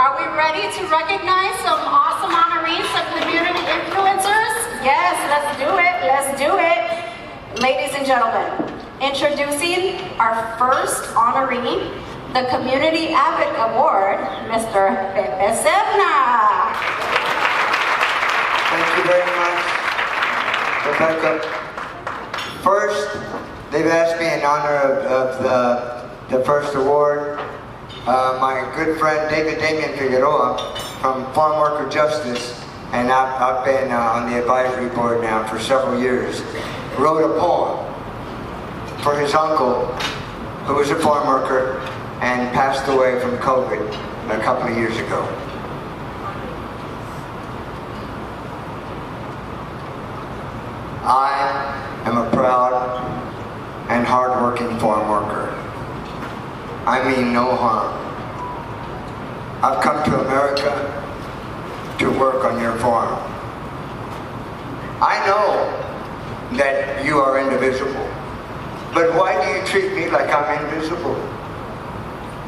Are we ready to recognize some awesome honorees, some community influencers? Yes, let's do it, let's do it. Ladies and gentlemen, introducing our first honoree, the Community Advocate Award, Mr. Pepe Serna. Thank you very much, Rebecca. First, they've asked me in honor of the first award, my good friend David Damian Figueroa from Farm Worker Justice, and I've been on the advisory board now for several years, wrote a poem for his uncle, who was a farm worker and passed away from COVID a couple of years ago. I am a proud and hard-working farm worker. I mean no harm. I've come to America to work on your farm. I know that you are indivisible, but why do you treat me like I'm invisible?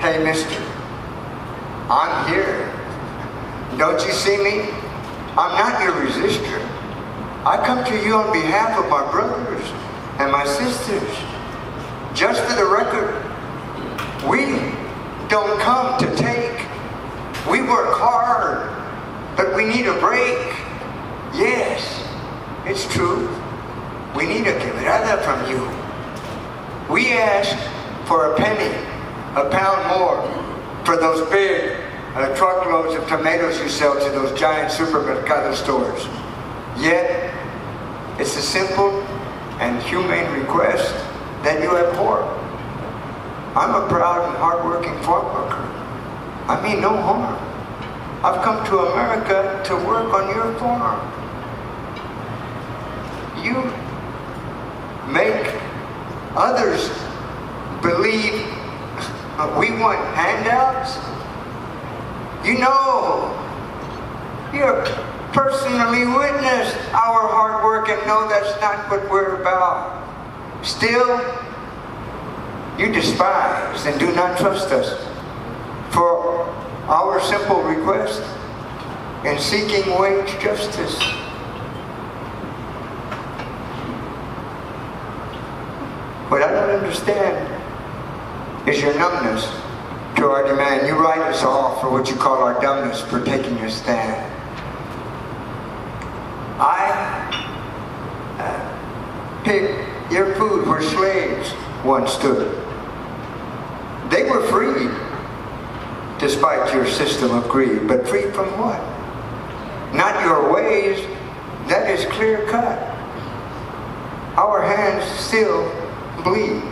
Hey, mister, I'm here. Don't you see me? I'm not your resistor. I come to you on behalf of my brothers and my sisters. Just for the record, we don't come to take. We work hard, but we need a break. Yes, it's true. We need a quebrada from you. We ask for a penny, a pound more for those big truckloads of tomatoes you sell to those giant supermercado stores. Yet, it's a simple and humane request that you abhor. I'm a proud and hard-working farm worker. I mean no harm. I've come to America to work on your farm. You make others believe we want handouts. You know, you're personally witnessed our hard work and know that's not what we're about. Still, you despise and do not trust us for our simple request in seeking wage justice. What I don't understand is your numbness to our demand. You write us off for what you call our dumbness for taking a stand. I picked your food where slaves once stood. They were freed, despite your system of greed. But freed from what? Not your ways. That is clear cut. Our hands still bleed.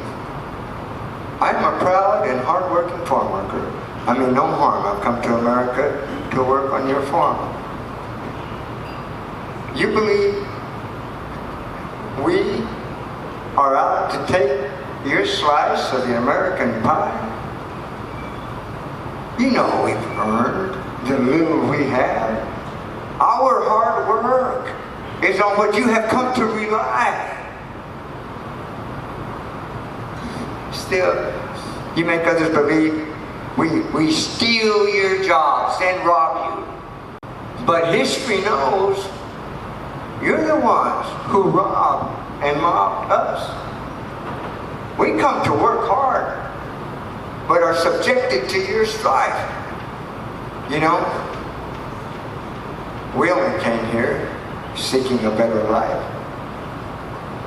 I'm a proud and hard-working farm worker. I mean no harm. I've come to America to work on your farm. You believe we are out to take your slice of the American pie? You know we've earned the little we have. Our hard work is on what you have come to rely. Still, you make others believe we steal your jobs and rob you. But history knows you're the ones who robbed and mobbed us. We come to work hard, but are subjected to your strife. You know, we only came here seeking a better life.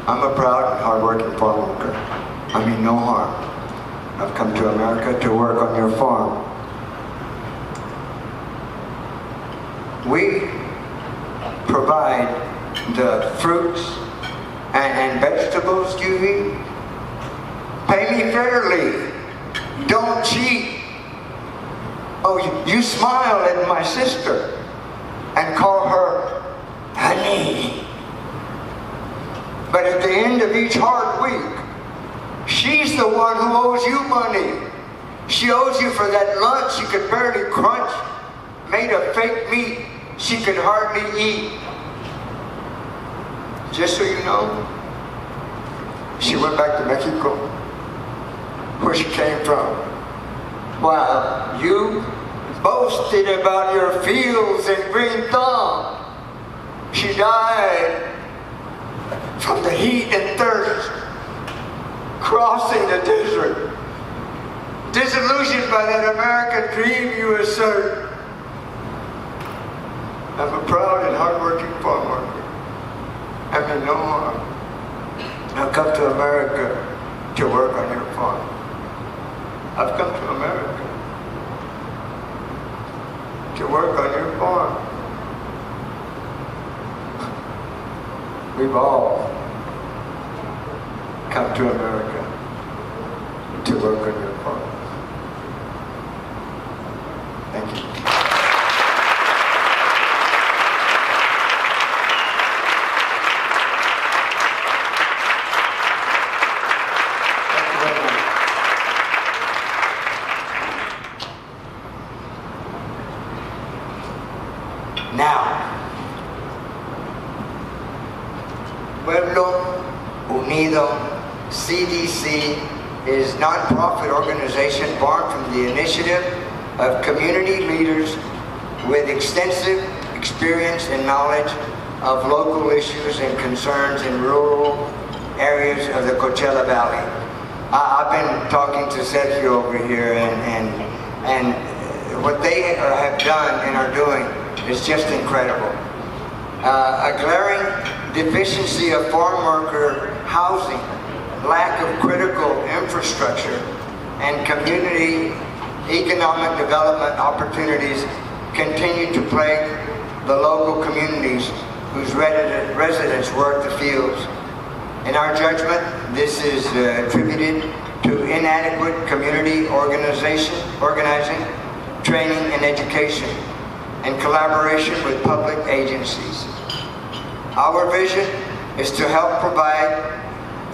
I'm a proud and hard-working farm worker. I mean no harm. I've come to America to work on your farm. We provide the fruits and vegetables you eat. Pay me fairly. Don't cheat. Oh, you smile at my sister and call her honey. But at the end of each hard week, she's the one who owes you money. She owes you for that lunch you could barely crunch, made of fake meat she could hardly eat. Just so you know, she went back to Mexico, where she came from, while you boasted about your fields and green thumb. She died from the heat and thirst, crossing the desert, disillusioned by that American dream you assert. I'm a proud and hardworking farm worker. I mean no harm. I've come to America to work on your farm. I've come to America to work on your farm. We've all come to America to work on your farm. Thank you. Now, Pueblo Unido, CDC, is a non-profit organization born from the initiative of community leaders with extensive experience and knowledge of local issues and concerns in rural areas of the Coachella Valley. I've been talking to Sergio over here, and what they have done and are doing is just incredible. A glaring deficiency of farm worker housing, lack of critical infrastructure, and community economic development opportunities continue to plague the local communities whose residents work the fields. In our judgment, this is attributed to inadequate community organizing, training, and education, in collaboration with public agencies. Our vision is to help provide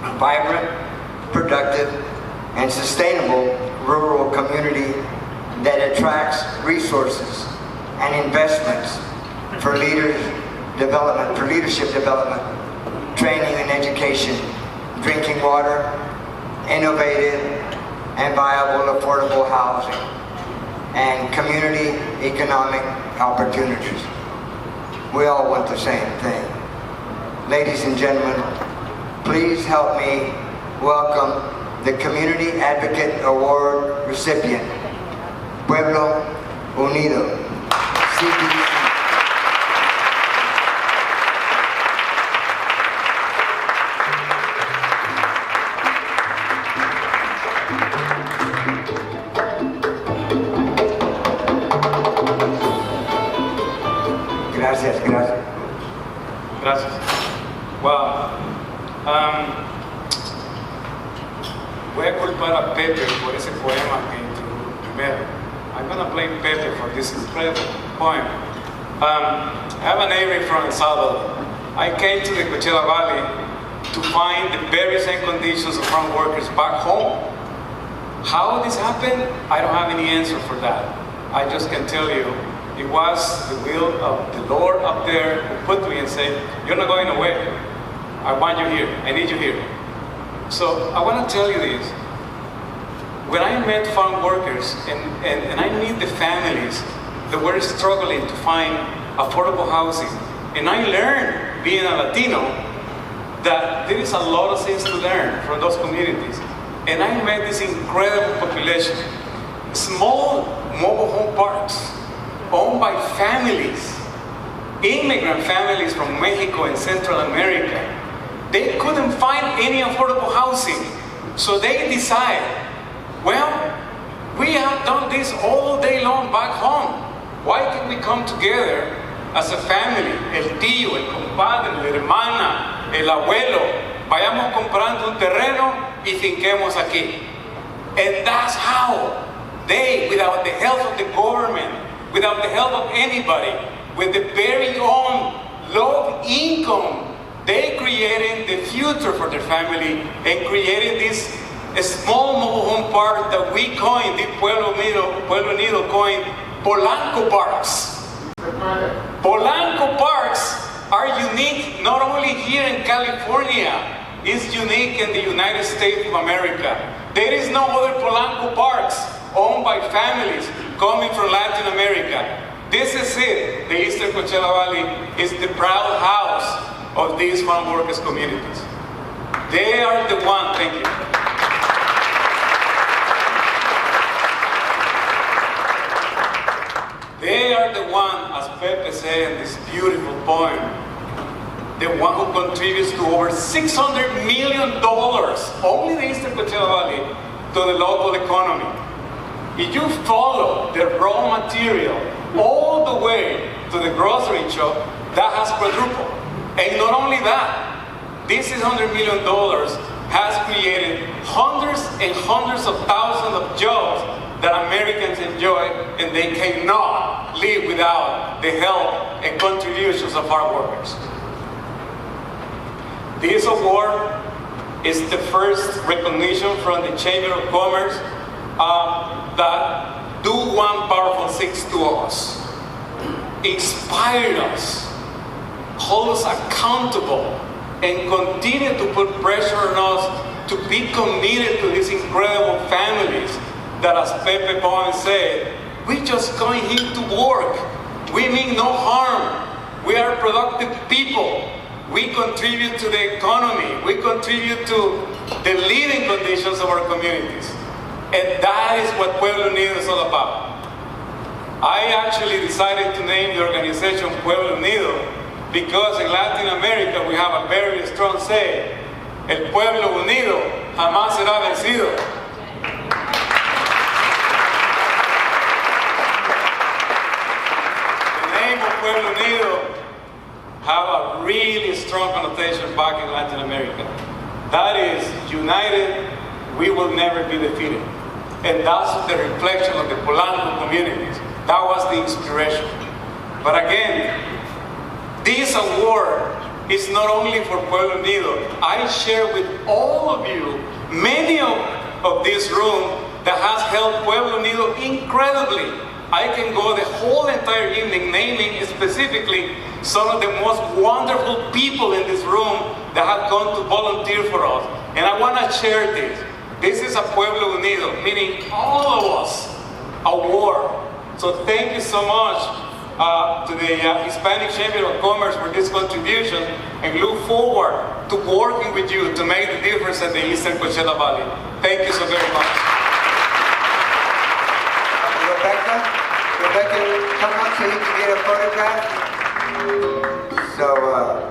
a vibrant, productive, and sustainable rural community that attracts resources and investments for leadership development, training and education, drinking water, innovative and viable affordable housing, and community economic opportunities. We all want the same thing. Ladies and gentlemen, please help me welcome the Community Advocate Award recipient, Pueblo Unido, CDC. Gracias. Gracias. Wow. Voy a culpar a Pepe por ese poema que introdujo primero. I'm going to blame Pepe for this incredible poem. I have a neighbor from El Salvador. I came to the Coachella Valley to find the very same conditions of farm workers back home. How this happened, I don't have any answer for that. I just can tell you, it was the will of the Lord up there who put me and said, you're not going away. I want you here. I need you here. So I want to tell you this. When I met farm workers and I meet the families that were struggling to find affordable housing, and I learned, being a Latino, that there is a lot of things to learn from those communities. And I met this incredible population, small mobile home parks, owned by families, immigrant families from Mexico and Central America. They couldn't find any affordable housing, so they decide, well, we have done this all day long back home. Why can't we come together as a family? El tío, el compadre, la hermana, el abuelo, vayamos comprando un terreno y finquemos aquí. And that's how they, without the help of the government, without the help of anybody, with the very own low income, they created the future for their family and created this small mobile home park that we coined, the Pueblo Unido coined Polanco Parks. Polanco Parks are unique not only here in California, it's unique in the United States of America. There is no other Polanco Parks owned by families, coming from Latin America. This is it. The Eastern Coachella Valley is the proud house of these farm workers communities. They are the one, thank you. They are the one, as Pepe said in this beautiful poem, the one who contributes to over $600 million, only the Eastern Coachella Valley, to the local economy. If you follow the raw material all the way to the grocery shop, that has quadrupled. And not only that, this $600 million has created hundreds and hundreds of thousands of jobs that Americans enjoy, and they cannot live without the help and contributions of our workers. This award is the first recognition from the Chamber of Commerce that do one powerful thing to us. Inspire us, hold us accountable, and continue to put pressure on us to be committed to these incredible families that, as Pepe Bowen said, we just going here to work. We mean no harm. We are productive people. We contribute to the economy. We contribute to the living conditions of our communities. And that is what Pueblo Unido is all about. I actually decided to name the organization Pueblo Unido because in Latin America we have a very strong saying, el pueblo unido jamás será vencido. Pueblo Unido have a really strong connotation back in Latin America. That is, united, we will never be defeated. And that's the reflection of the Polanco communities. That was the inspiration. But again, this award is not only for Pueblo Unido. I share with all of you, many of this room that has helped Pueblo Unido incredibly. I can go the whole entire evening naming specifically some of the most wonderful people in this room that have come to volunteer for us. And I want to share this. This is a Pueblo Unido, meaning all of us, award. So thank you so much to the Hispanic Chamber of Commerce for this contribution, and look forward to working with you to make the difference in the Eastern Coachella Valley. Thank you so very much. Rebecca, come up so you can get a photograph. So,